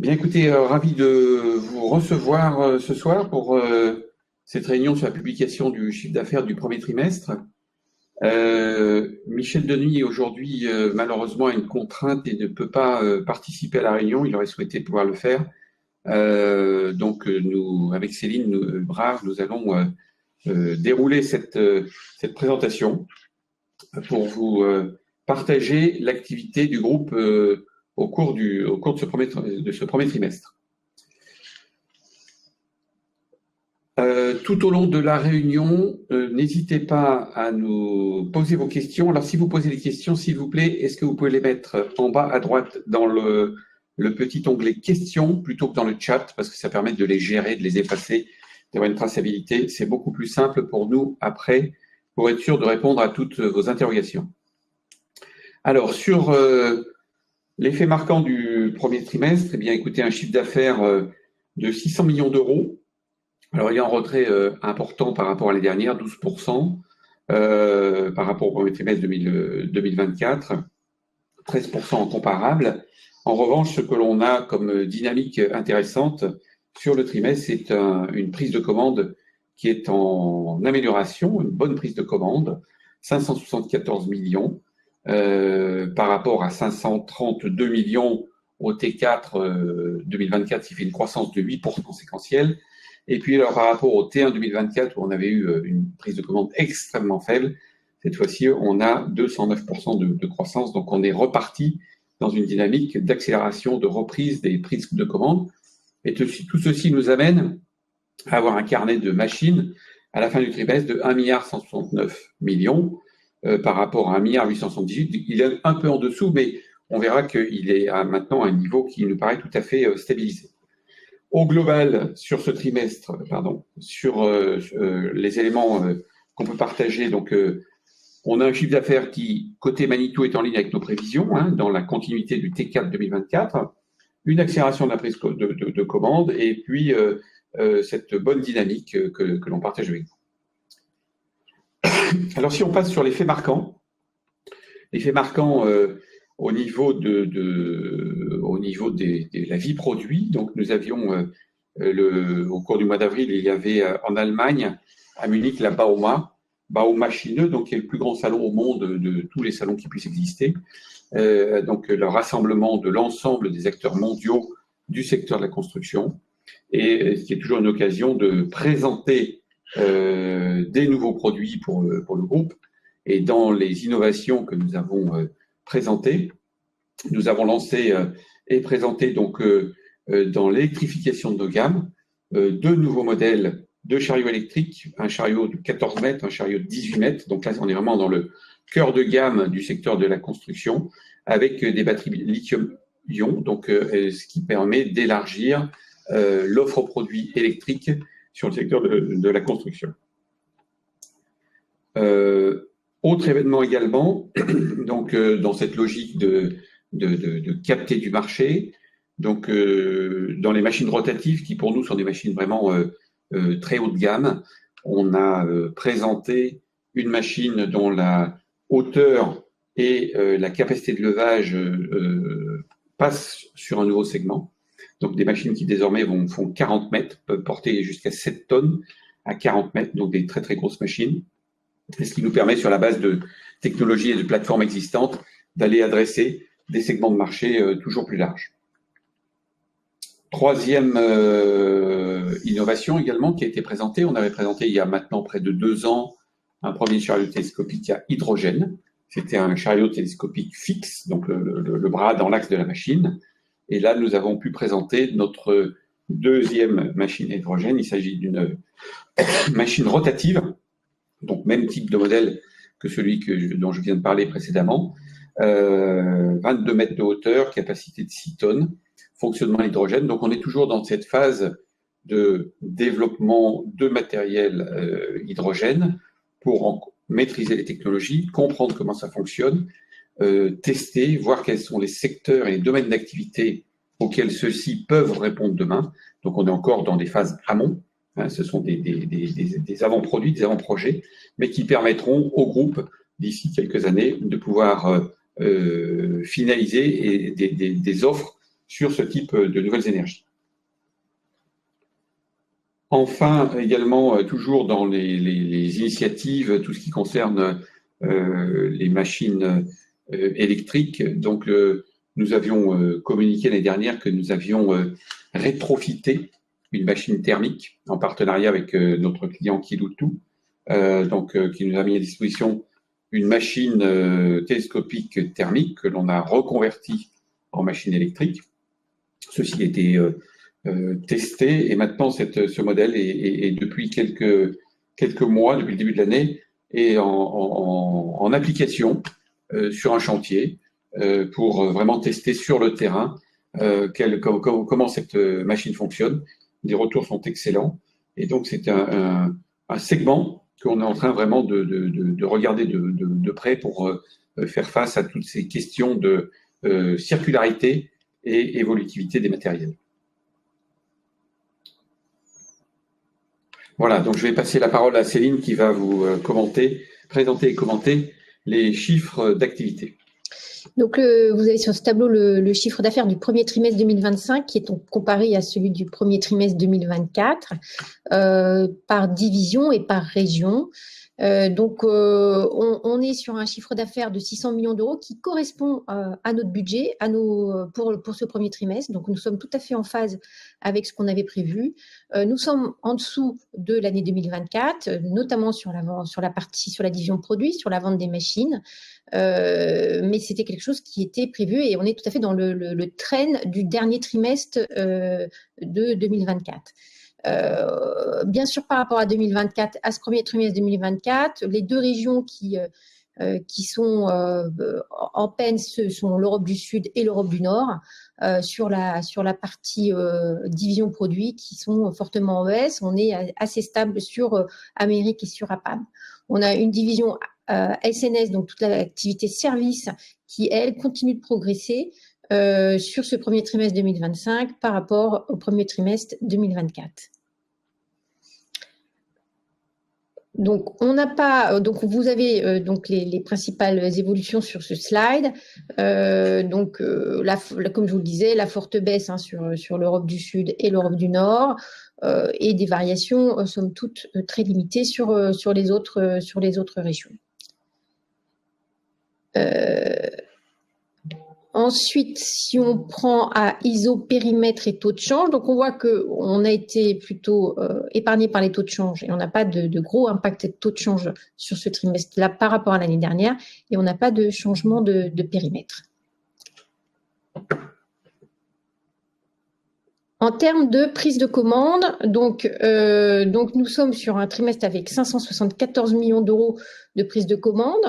Bien écoutez, ravi de vous recevoir ce soir pour cette réunion sur la publication du chiffre d'affaires du premier trimestre. Michel Denis aujourd'hui malheureusement a une contrainte et ne peut pas participer à la réunion. Il aurait souhaité pouvoir le faire. Donc nous, avec Céline Brard, nous allons dérouler cette présentation pour vous partager l'activité du groupe au cours de ce premier trimestre. Tout au long de la réunion, n'hésitez pas à nous poser vos questions. Alors, si vous posez des questions, s'il vous plaît, est-ce que vous pouvez les mettre en bas à droite dans le petit onglet questions plutôt que dans le chat, parce que ça permet de les gérer, de les effacer, d'avoir une traçabilité. C'est beaucoup plus simple pour nous après, pour être sûr de répondre à toutes vos interrogations. Alors, sur l'effet marquant du premier trimestre, eh bien, écoutez, un chiffre d'affaires de 600 millions d'euros. Alors, il y a un retrait important par rapport à l'année dernière, 12%, par rapport au premier trimestre 2024, 13% en comparable. En revanche, ce que l'on a comme dynamique intéressante sur le trimestre, c'est une prise de commande qui est en amélioration, une bonne prise de commande, 574 millions par rapport à 532 millions au T4 2024, qui fait une croissance de 8% séquentielle. Et puis, alors, par rapport au T1 2024, où on avait eu une prise de commande extrêmement faible, cette fois-ci, on a 209% de croissance. Donc, on est reparti dans une dynamique d'accélération, de reprise des prises de commande. Et tout ceci nous amène à avoir un carnet de machines à la fin du trimestre de 1,169 milliard par rapport à 1,878 milliard. Il est un peu en dessous, mais on verra qu'il est maintenant à un niveau qui nous paraît tout à fait stabilisé. Au global, sur ce trimestre, sur les éléments qu'on peut partager, donc on a un chiffre d'affaires qui, côté Manitou, est en ligne avec nos prévisions, dans la continuité du T4 2024, une accélération de la prise de commande, et puis cette bonne dynamique que l'on partage avec vous. Alors, si on passe sur les faits marquants, au niveau de la vie produit, donc nous avions au cours du mois d'avril, il y avait en Allemagne, à Munich, la Bauma-Chine, donc qui est le plus grand salon au monde de tous les salons qui puissent exister. Donc le rassemblement de l'ensemble des acteurs mondiaux du secteur de la construction, et ce qui est toujours une occasion de présenter des nouveaux produits pour le groupe. Et dans les innovations que nous avons présentées, nous avons lancé et présenté donc dans l'électrification de nos gammes deux nouveaux modèles de chariots électriques, un chariot de 14 mètres, un chariot de 18 mètres. Donc là, on est vraiment dans le cœur de gamme du secteur de la construction, avec des batteries lithium-ion, donc ce qui permet d'élargir l'offre aux produits électriques sur le secteur de la construction. Autre événement également, donc dans cette logique de capter du marché, donc dans les machines rotatives qui pour nous sont des machines vraiment très haut de gamme, on a présenté une machine dont la hauteur et la capacité de levage passent sur un nouveau segment. Donc des machines qui désormais font 40 mètres, peuvent porter jusqu'à 7 tonnes à 40 mètres, donc des très très grosses machines. Et ce qui nous permet, sur la base de technologies et de plateformes existantes, d'aller adresser des segments de marché toujours plus larges. Troisième innovation également qui a été présentée, on avait présenté il y a maintenant près de 2 ans un premier chariot télescopique à hydrogène. C'était un chariot télescopique fixe, donc le bras dans l'axe de la machine. Et là, nous avons pu présenter notre deuxième machine à hydrogène. Il s'agit d'une machine rotative, donc même type de modèle que celui dont je viens de parler précédemment. 22 mètres de hauteur, capacité de 6 tonnes, fonctionnement à l'hydrogène. Donc on est toujours dans cette phase de développement de matériel hydrogène pour maîtriser les technologies, comprendre comment ça fonctionne, tester, voir quels sont les secteurs et les domaines d'activité auxquels ceux-ci peuvent répondre demain. Donc on est encore dans des phases amont. Ce sont des avant-produits, des avant-projets, mais qui permettront au groupe, d'ici quelques années, de pouvoir finaliser des offres sur ce type de nouvelles énergies. Enfin, également, toujours dans les initiatives, tout ce qui concerne les machines électriques. Donc, nous avions communiqué l'année dernière que nous avions rétrofité une machine thermique en partenariat avec notre client Kiloutou, qui nous a mis à disposition une machine télescopique thermique que l'on a reconvertie en machine électrique. Ceci a été testé et maintenant ce modèle est depuis quelques mois, depuis le début de l'année, est en application sur un chantier pour vraiment tester sur le terrain comment cette machine fonctionne. Les retours sont excellents et donc c'est un segment qu'on est en train vraiment de regarder de près pour faire face à toutes ces questions de circularité et évolutivité des matériels. Voilà, donc je vais passer la parole à Céline qui va vous présenter et commenter les chiffres d'activité. Donc, vous avez sur ce tableau le chiffre d'affaires du premier trimestre 2025 qui est donc comparé à celui du premier trimestre 2024 par division et par région. On est sur un chiffre d'affaires de 600 millions d'euros qui correspond à notre budget, pour ce premier trimestre. Donc, nous sommes tout à fait en phase avec ce qu'on avait prévu. Nous sommes en dessous de l'année 2024, notamment sur la division produits, sur la vente des machines. Mais c'était quelque chose qui était prévu et on est tout à fait dans le trend du dernier trimestre de 2024. Bien sûr, par rapport à 2024, à ce premier trimestre 2024, les deux régions qui sont en peine, ce sont l'Europe du Sud et l'Europe du Nord, sur la partie division produits qui sont fortement en baisse. On est assez stable sur Amérique et sur APAM. On a une division SNS, donc toute l'activité service, qui, elle, continue de progresser sur ce premier trimestre 2025 par rapport au premier trimestre 2024. Donc, vous avez donc les principales évolutions sur ce slide. Comme je vous le disais, la forte baisse sur l'Europe du Sud et l'Europe du Nord, et des variations somme toute très limitées sur les autres régions. Ensuite, si on prend à ISO, périmètre et taux de change, donc on voit qu'on a été plutôt épargné par les taux de change et on n'a pas de gros impact de taux de change sur ce trimestre-là par rapport à l'année dernière et on n'a pas de changement de périmètre. En termes de prise de commande, donc nous sommes sur un trimestre avec 574 millions d'euros de prise de commande.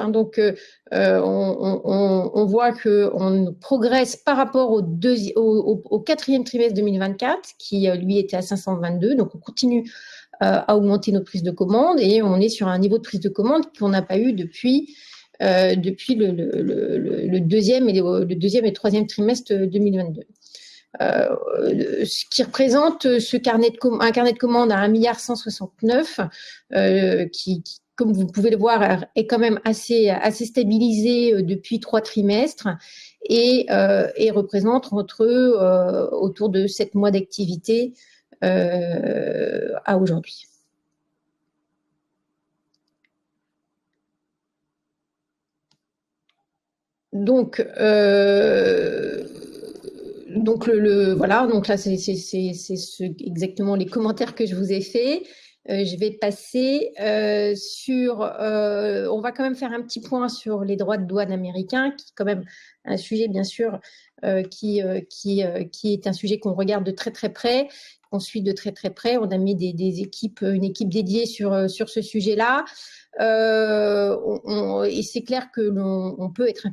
On voit qu'on progresse par rapport au quatrième trimestre 2024, qui lui était à 522. Donc on continue à augmenter nos prises de commande et on est sur un niveau de prise de commande qu'on n'a pas eu depuis le deuxième et troisième trimestre 2022. Ce qui représente un carnet de commandes à 1,169 milliard qui, comme vous pouvez le voir, est quand même assez stabilisé depuis 3 trimestres et représente autour de 7 mois d'activité à aujourd'hui. Donc voilà, donc là c'est exactement les commentaires que je vous ai faits. Je vais passer on va quand même faire un petit point sur les droits de douane américains, qui est quand même un sujet bien sûr qui est un sujet qu'on regarde de très très près, qu'on suit de très très près. On a mis une équipe dédiée sur ce sujet-là. Et c'est clair que l'on peut être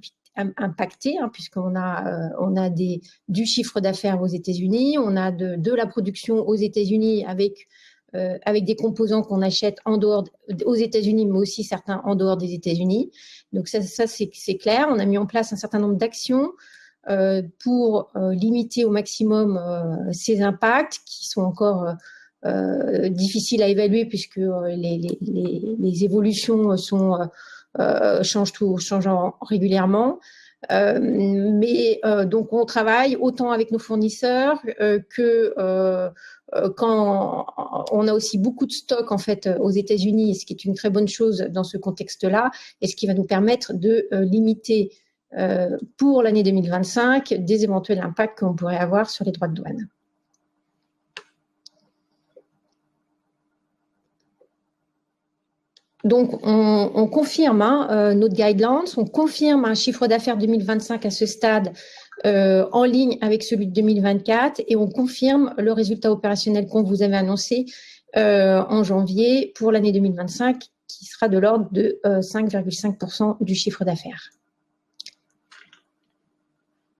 impacté, puisqu'on a du chiffre d'affaires aux États-Unis, on a de la production aux États-Unis avec des composants qu'on achète en dehors aux États-Unis, mais aussi certains en dehors des États-Unis. Donc ça c'est clair. On a mis en place un certain nombre d'actions pour limiter au maximum ces impacts qui sont encore difficiles à évaluer puisque les évolutions changent régulièrement. Donc, on travaille autant avec nos fournisseurs que quand on a aussi beaucoup de stocks en fait aux États-Unis, ce qui est une très bonne chose dans ce contexte-là, et ce qui va nous permettre de limiter pour l'année 2025 des éventuels impacts qu'on pourrait avoir sur les droits de douane. Donc, on confirme notre guidelines, on confirme un chiffre d'affaires 2025 à ce stade en ligne avec celui de 2024 et on confirme le résultat opérationnel qu'on vous avait annoncé en janvier pour l'année 2025 qui sera de l'ordre de 5,5% du chiffre d'affaires.